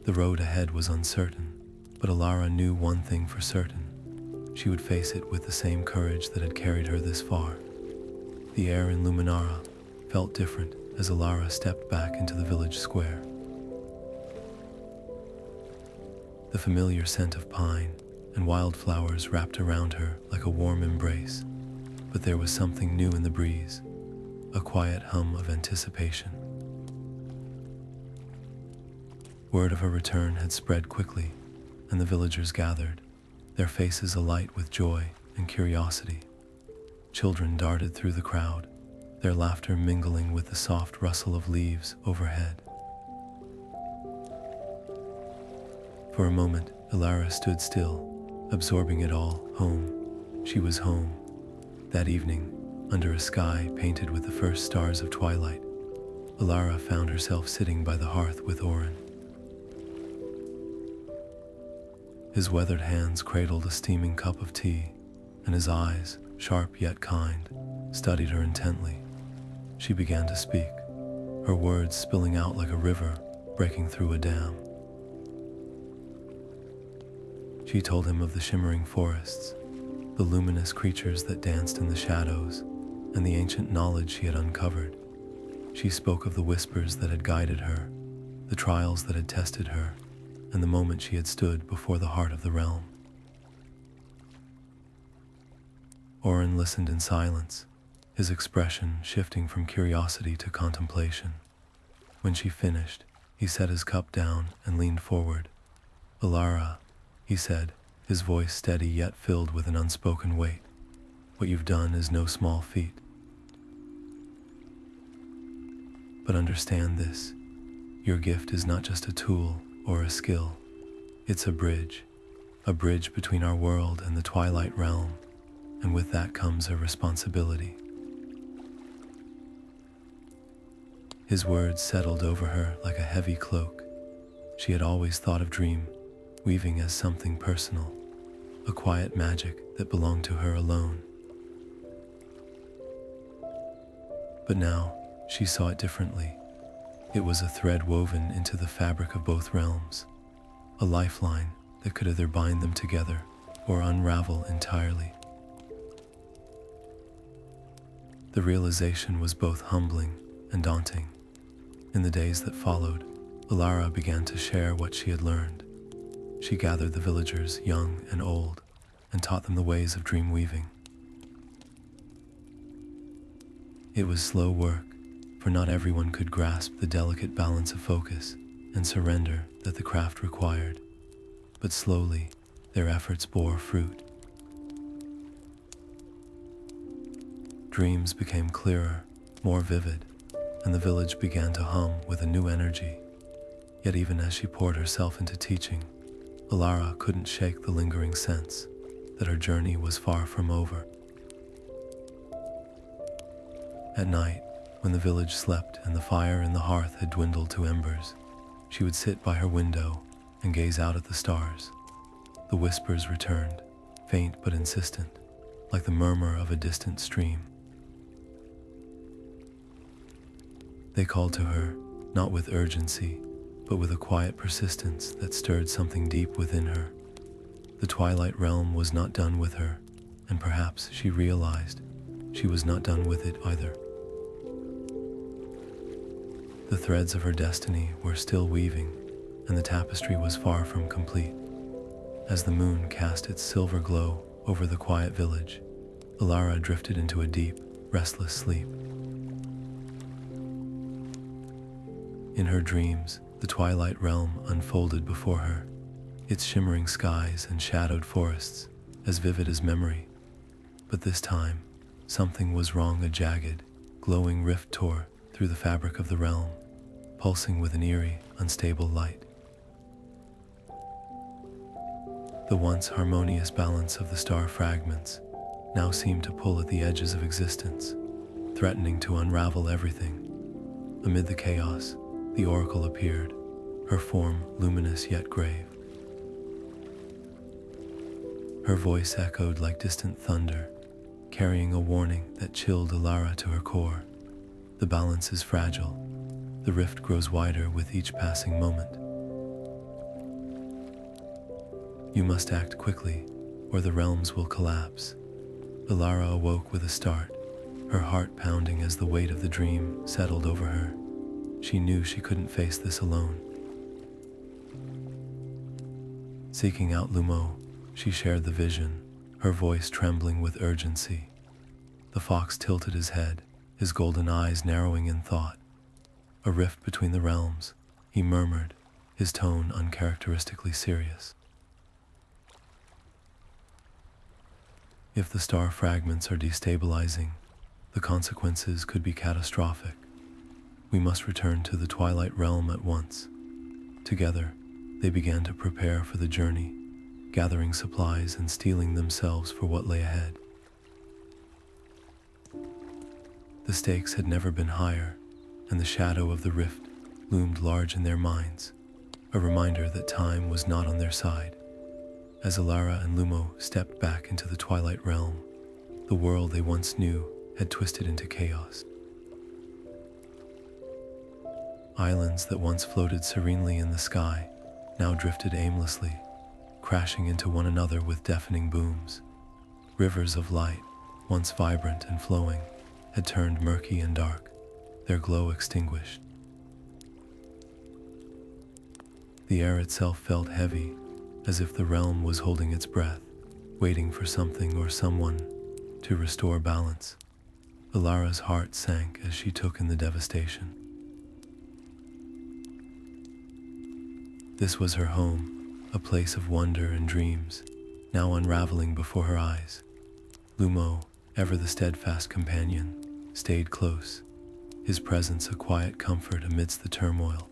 The road ahead was uncertain, but Elara knew one thing for certain. She would face it with the same courage that had carried her this far. The air in Luminara felt different as Elara stepped back into the village square. The familiar scent of pine and wildflowers wrapped around her like a warm embrace, but there was something new in the breeze, a quiet hum of anticipation. Word of her return had spread quickly, and the villagers gathered, their faces alight with joy and curiosity. Children darted through the crowd, their laughter mingling with the soft rustle of leaves overhead. For a moment, Elara stood still, absorbing it all. Home. She was home. That evening, under a sky painted with the first stars of twilight, Elara found herself sitting by the hearth with Auron. His weathered hands cradled a steaming cup of tea, and his eyes, sharp yet kind, studied her intently. She began to speak, her words spilling out like a river breaking through a dam. She told him of the shimmering forests, the luminous creatures that danced in the shadows, and the ancient knowledge she had uncovered. She spoke of the whispers that had guided her, the trials that had tested her, and the moment she had stood before the heart of the realm. Auron listened in silence, his expression shifting from curiosity to contemplation. When she finished, he set his cup down and leaned forward. "Elara," he said, his voice steady yet filled with an unspoken weight. "What you've done is no small feat. But understand this, your gift is not just a tool or a skill. It's a bridge between our world and the Twilight Realm, and with that comes a responsibility. His words settled over her like a heavy cloak. She had always thought of dream weaving as something personal, a quiet magic that belonged to her alone. But now, she saw it differently. It was a thread woven into the fabric of both realms, a lifeline that could either bind them together or unravel entirely. The realization was both humbling and daunting. In the days that followed, Elara began to share what she had learned. She gathered the villagers, young and old, and taught them the ways of dream weaving. It was slow work, for not everyone could grasp the delicate balance of focus and surrender that the craft required. But slowly, their efforts bore fruit. Dreams became clearer, more vivid, and the village began to hum with a new energy. Yet even as she poured herself into teaching, Elara couldn't shake the lingering sense that her journey was far from over. At night, when the village slept and the fire in the hearth had dwindled to embers, she would sit by her window and gaze out at the stars. The whispers returned, faint but insistent, like the murmur of a distant stream. They called to her, not with urgency, but with a quiet persistence that stirred something deep within her. The Twilight Realm was not done with her, and perhaps she realized she was not done with it either. The threads of her destiny were still weaving, and the tapestry was far from complete. As the moon cast its silver glow over the quiet village, Elara drifted into a deep, restless sleep. In her dreams, the Twilight Realm unfolded before her, its shimmering skies and shadowed forests as vivid as memory. But this time, something was wrong. A jagged, glowing rift tore through the fabric of the realm, pulsing with an eerie, unstable light. The once harmonious balance of the star fragments now seemed to pull at the edges of existence, threatening to unravel everything. Amid the chaos, the oracle appeared, her form luminous yet grave. Her voice echoed like distant thunder, carrying a warning that chilled Elara to her core. The balance is fragile. The rift grows wider with each passing moment. You must act quickly, or the realms will collapse. Elara awoke with a start, her heart pounding as the weight of the dream settled over her. She knew she couldn't face this alone. Seeking out Lumo, she shared the vision, her voice trembling with urgency. The fox tilted his head, his golden eyes narrowing in thought. A rift between the realms, he murmured, his tone uncharacteristically serious. If the star fragments are destabilizing, the consequences could be catastrophic. We must return to the Twilight Realm at once. Together, they began to prepare for the journey, gathering supplies and steeling themselves for what lay ahead. The stakes had never been higher, and the shadow of the rift loomed large in their minds, a reminder that time was not on their side. As Elara and Lumo stepped back into the Twilight Realm, the world they once knew had twisted into chaos. Islands that once floated serenely in the sky now drifted aimlessly, crashing into one another with deafening booms. Rivers of light, once vibrant and flowing, had turned murky and dark, their glow extinguished. The air itself felt heavy, as if the realm was holding its breath, waiting for something or someone to restore balance. Elara's heart sank as she took in the devastation. This was her home, a place of wonder and dreams, now unraveling before her eyes. Lumo, ever the steadfast companion, stayed close, his presence a quiet comfort amidst the turmoil.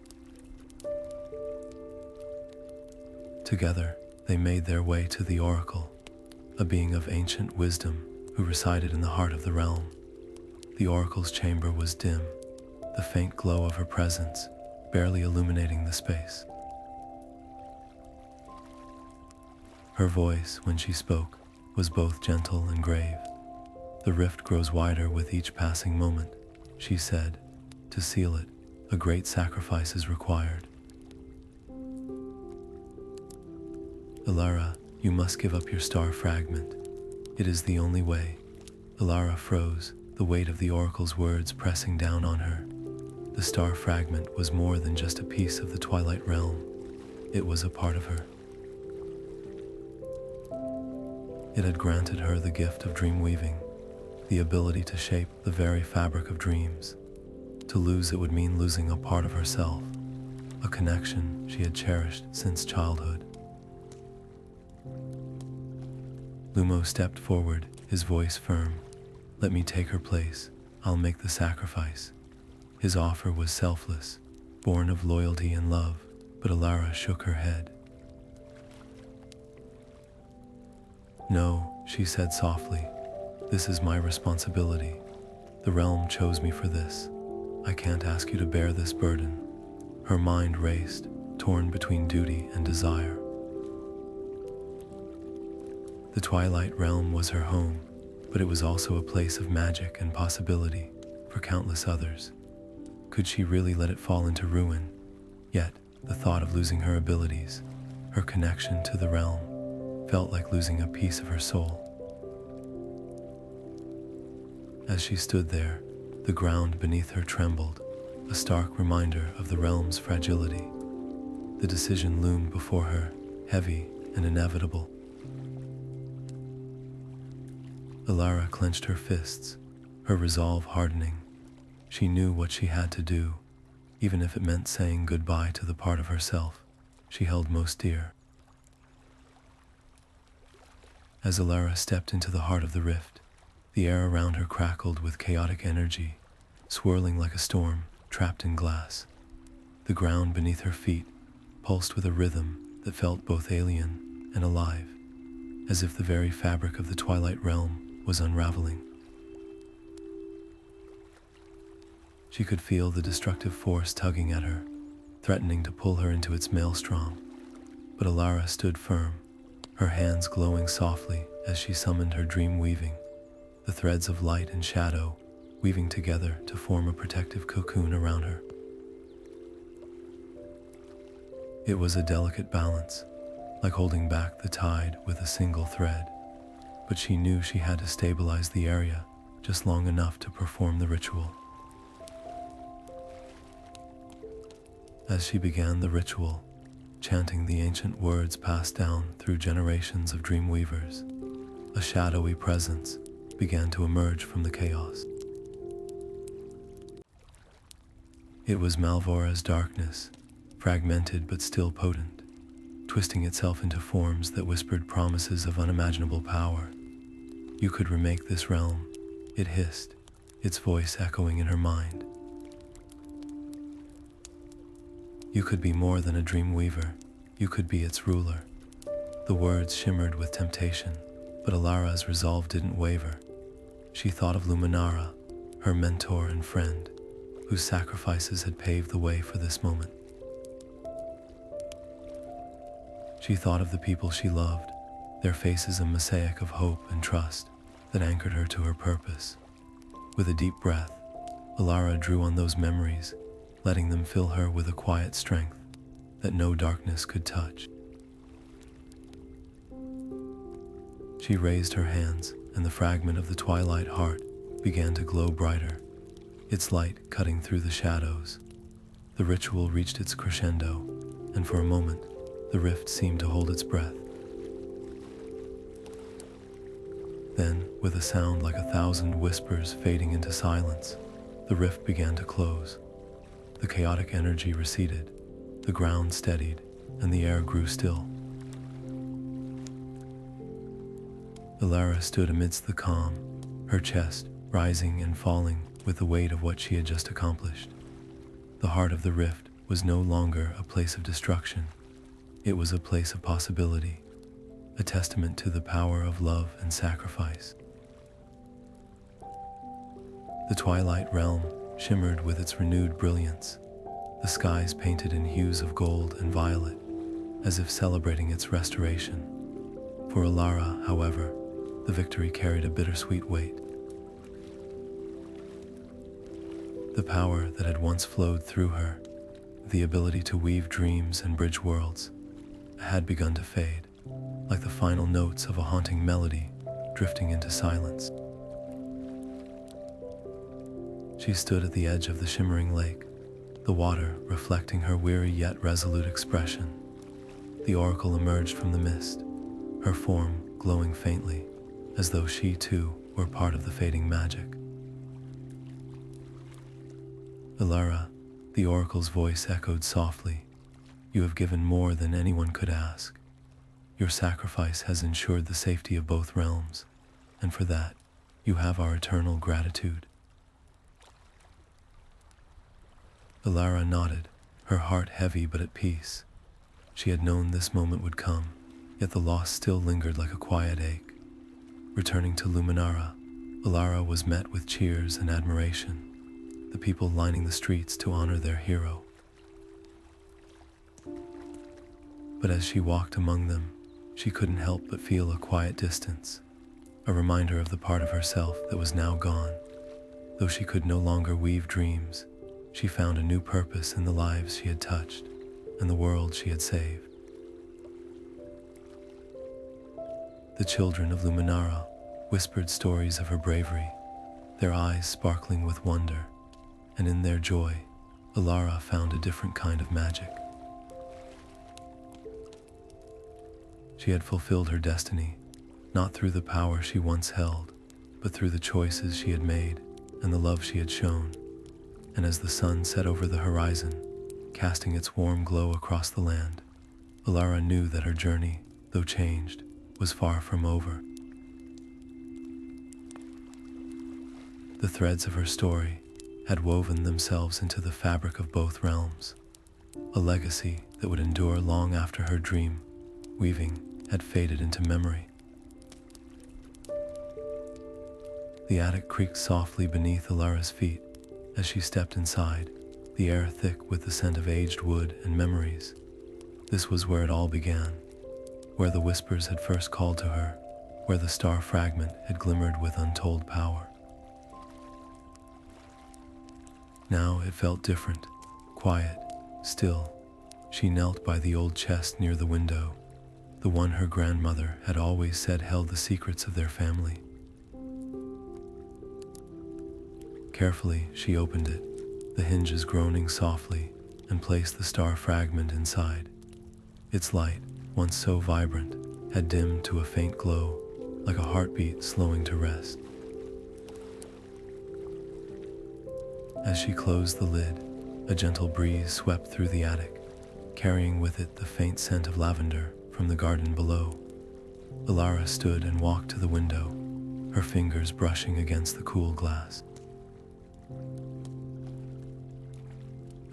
Together, they made their way to the oracle, a being of ancient wisdom who resided in the heart of the realm. The oracle's chamber was dim, the faint glow of her presence barely illuminating the space. Her voice, when she spoke, was both gentle and grave. "The rift grows wider with each passing moment," she said. "To seal it, a great sacrifice is required. Elara, you must give up your star fragment. It is the only way." Elara froze, the weight of the oracle's words pressing down on her. The star fragment was more than just a piece of the Twilight Realm. It was a part of her. It had granted her the gift of dreamweaving, the ability to shape the very fabric of dreams. To lose it would mean losing a part of herself, a connection she had cherished since childhood. Lumo stepped forward, his voice firm. "Let me take her place. I'll make the sacrifice." His offer was selfless, born of loyalty and love, but Elara shook her head. "No," she said softly. "This is my responsibility. The realm chose me for this. I can't ask you to bear this burden." Her mind raced, torn between duty and desire. The Twilight Realm was her home, but it was also a place of magic and possibility for countless others. Could she really let it fall into ruin? Yet, the thought of losing her abilities, her connection to the realm, felt like losing a piece of her soul. As she stood there, the ground beneath her trembled, a stark reminder of the realm's fragility. The decision loomed before her, heavy and inevitable. Elara clenched her fists, her resolve hardening. She knew what she had to do, even if it meant saying goodbye to the part of herself she held most dear. As Elara stepped into the heart of the rift, the air around her crackled with chaotic energy, swirling like a storm trapped in glass. The ground beneath her feet pulsed with a rhythm that felt both alien and alive, as if the very fabric of the Twilight Realm was unraveling. She could feel the destructive force tugging at her, threatening to pull her into its maelstrom. But Elara stood firm, her hands glowing softly as she summoned her dream weaving, the threads of light and shadow weaving together to form a protective cocoon around her. It was a delicate balance, like holding back the tide with a single thread, but she knew she had to stabilize the area just long enough to perform the ritual. As she began the ritual, chanting the ancient words passed down through generations of dreamweavers, a shadowy presence began to emerge from the chaos. It was Malvora's darkness, fragmented but still potent, twisting itself into forms that whispered promises of unimaginable power. "You could remake this realm," it hissed, its voice echoing in her mind. "You could be more than a dream weaver. You could be its ruler." The words shimmered with temptation, but Elara's resolve didn't waver. She thought of Luminara, her mentor and friend, whose sacrifices had paved the way for this moment. She thought of the people she loved, their faces a mosaic of hope and trust that anchored her to her purpose. With a deep breath, Elara drew on those memories, letting them fill her with a quiet strength that no darkness could touch. She raised her hands, and the fragment of the twilight heart began to glow brighter, its light cutting through the shadows. The ritual reached its crescendo, and for a moment, the rift seemed to hold its breath. Then, with a sound like 1,000 whispers fading into silence, the rift began to close. The chaotic energy receded, the ground steadied, and the air grew still. Elara stood amidst the calm, her chest rising and falling with the weight of what she had just accomplished. The heart of the rift was no longer a place of destruction. It was a place of possibility, a testament to the power of love and sacrifice. The Twilight Realm shimmered with its renewed brilliance, the skies painted in hues of gold and violet, as if celebrating its restoration. For Elara, however, the victory carried a bittersweet weight. The power that had once flowed through her, the ability to weave dreams and bridge worlds, had begun to fade, like the final notes of a haunting melody drifting into silence. She stood at the edge of the shimmering lake, the water reflecting her weary yet resolute expression. The oracle emerged from the mist, her form glowing faintly, as though she too were part of the fading magic. Ellara, the oracle's voice echoed softly, "You have given more than anyone could ask. Your sacrifice has ensured the safety of both realms, and for that, you have our eternal gratitude." Elara nodded, her heart heavy but at peace. She had known this moment would come, yet the loss still lingered like a quiet ache. Returning to Luminara, Elara was met with cheers and admiration, the people lining the streets to honor their hero. But as she walked among them, she couldn't help but feel a quiet distance, a reminder of the part of herself that was now gone. Though she could no longer weave dreams, she found a new purpose in the lives she had touched and the world she had saved. The children of Luminara whispered stories of her bravery, their eyes sparkling with wonder, and in their joy, Elara found a different kind of magic. She had fulfilled her destiny, not through the power she once held, but through the choices she had made and the love she had shown. And as the sun set over the horizon, casting its warm glow across the land, Elara knew that her journey, though changed, was far from over. The threads of her story had woven themselves into the fabric of both realms, a legacy that would endure long after her dream weaving had faded into memory. The attic creaked softly beneath Elara's feet as she stepped inside, the air thick with the scent of aged wood and memories. This was where it all began, where the whispers had first called to her, where the star fragment had glimmered with untold power. Now it felt different, quiet, still. She knelt by the old chest near the window, the one her grandmother had always said held the secrets of their family. Carefully, she opened it, the hinges groaning softly, and placed the star fragment inside. Its light, once so vibrant, had dimmed to a faint glow, like a heartbeat slowing to rest. As she closed the lid, a gentle breeze swept through the attic, carrying with it the faint scent of lavender from the garden below. Elara stood and walked to the window, her fingers brushing against the cool glass.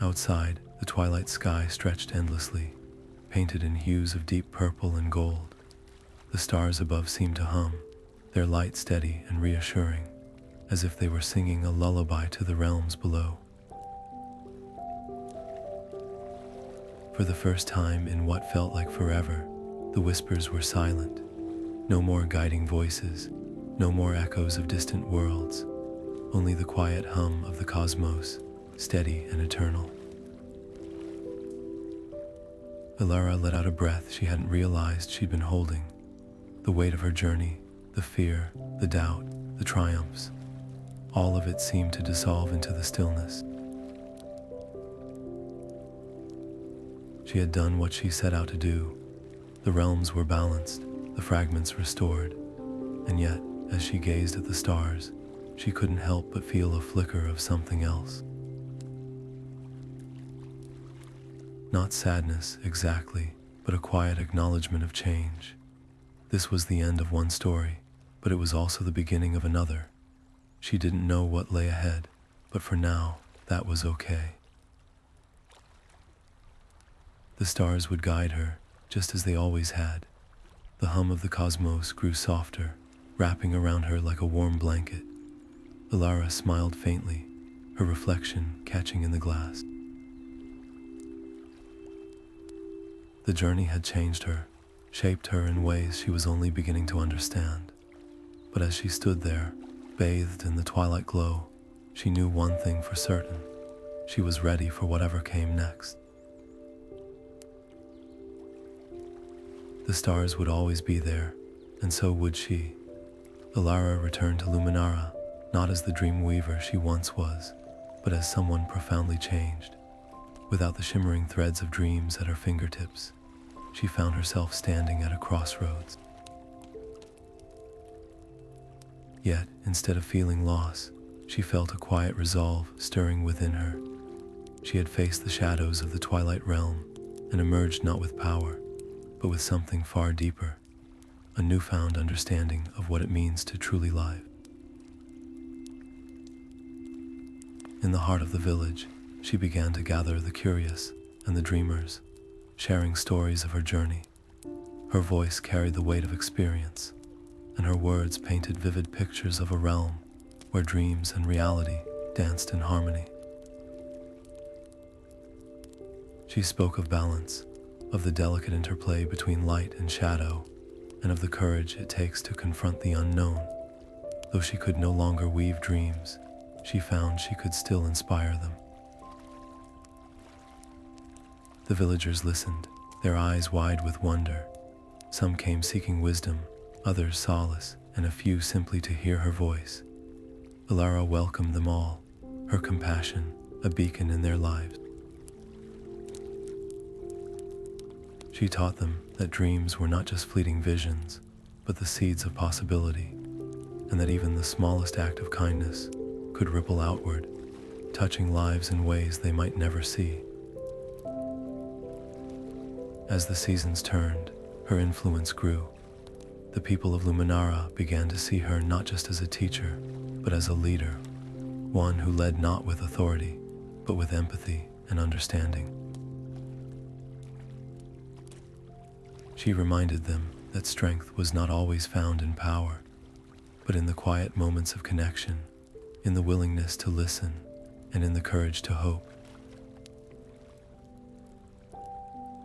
Outside, the twilight sky stretched endlessly, painted in hues of deep purple and gold. The stars above seemed to hum, their light steady and reassuring, as if they were singing a lullaby to the realms below. For the first time in what felt like forever, the whispers were silent. No more guiding voices, no more echoes of distant worlds, only the quiet hum of the cosmos, steady and eternal. Elara let out a breath she hadn't realized she'd been holding. The weight of her journey, the fear, the doubt, the triumphs, all of it seemed to dissolve into the stillness. She had done what she set out to do. The realms were balanced, the fragments restored, and yet, as she gazed at the stars, she couldn't help but feel a flicker of something else. Not sadness, exactly, but a quiet acknowledgement of change. This was the end of one story, but it was also the beginning of another. She didn't know what lay ahead, but for now, that was okay. The stars would guide her, just as they always had. The hum of the cosmos grew softer, wrapping around her like a warm blanket. Elara smiled faintly, her reflection catching in the glass. The journey had changed her, shaped her in ways she was only beginning to understand. But as she stood there, bathed in the twilight glow, she knew one thing for certain. She was ready for whatever came next. The stars would always be there, and so would she. Elara returned to Luminara, not as the Dreamweaver she once was, but as someone profoundly changed. Without the shimmering threads of dreams at her fingertips, she found herself standing at a crossroads. Yet, instead of feeling loss, she felt a quiet resolve stirring within her. She had faced the shadows of the Twilight Realm and emerged not with power, but with something far deeper, a newfound understanding of what it means to truly live. In the heart of the village, she began to gather the curious and the dreamers, sharing stories of her journey. Her voice carried the weight of experience, and her words painted vivid pictures of a realm where dreams and reality danced in harmony. She spoke of balance, of the delicate interplay between light and shadow, and of the courage it takes to confront the unknown. Though she could no longer weave dreams, she found she could still inspire them. The villagers listened, their eyes wide with wonder. Some came seeking wisdom, others solace, and a few simply to hear her voice. Elara welcomed them all, her compassion a beacon in their lives. She taught them that dreams were not just fleeting visions, but the seeds of possibility, and that even the smallest act of kindness could ripple outward, touching lives in ways they might never see. As the seasons turned, her influence grew. The people of Luminara began to see her not just as a teacher, but as a leader, one who led not with authority, but with empathy and understanding. She reminded them that strength was not always found in power, but in the quiet moments of connection, in the willingness to listen, and in the courage to hope.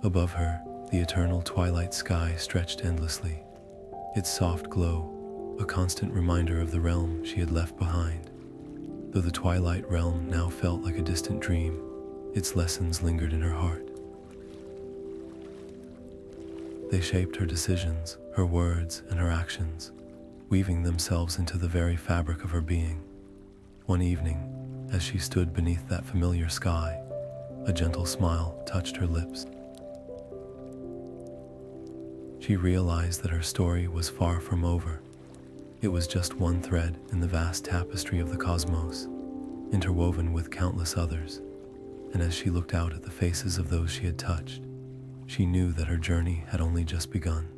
Above her, the eternal twilight sky stretched endlessly, its soft glow a constant reminder of the realm she had left behind. Though the Twilight Realm now felt like a distant dream, its lessons lingered in her heart. They shaped her decisions, her words, and her actions, weaving themselves into the very fabric of her being. One evening, as she stood beneath that familiar sky, a gentle smile touched her lips. She realized that her story was far from over. It was just one thread in the vast tapestry of the cosmos, interwoven with countless others, and as she looked out at the faces of those she had touched, she knew that her journey had only just begun.